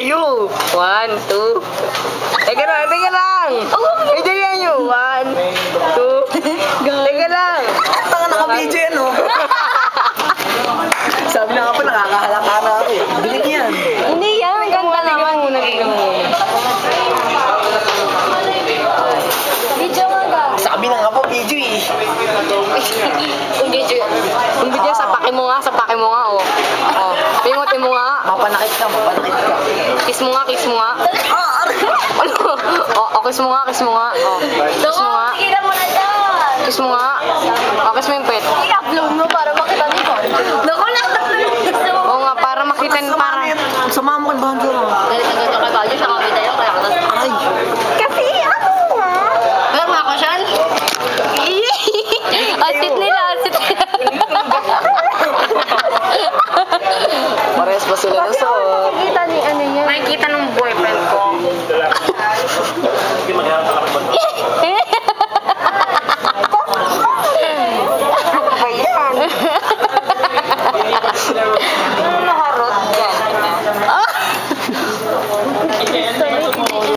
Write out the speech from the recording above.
sa'yo. 1, 2. Teka lang, teka lang. Medyo yan yun. 1, 2. Teka lang. Tanga naka-video yan, oh. Sabi na nga pa, nakakahalaka na ako eh. Bilig yan. Hindi yan. Ganda naman. Tignan mo muna. Video nga ga. Sabi na nga pa, video eh. Yung video, sapakin mo nga, oh. Oh, pingutin mo nga. Mapanakit ka, mapanakit ka. Kiss mo nga. Ano? Oh, kiss mo nga. Oh, kiss mo nga. Kiss mo nga. Oh, kiss mo yung pet. I-upload mo para makita nito. Naku, Oo nga, para makita nyo, para. Sama mo kay Banjo. Galit na galit kay Bayo, siya kamita yan, kaya ka Ay. kasi ano nga? Pero nga ko siya? Asit nila. Parehas pa sila na suot. Nakikita ni ano niya. Makikita ng boy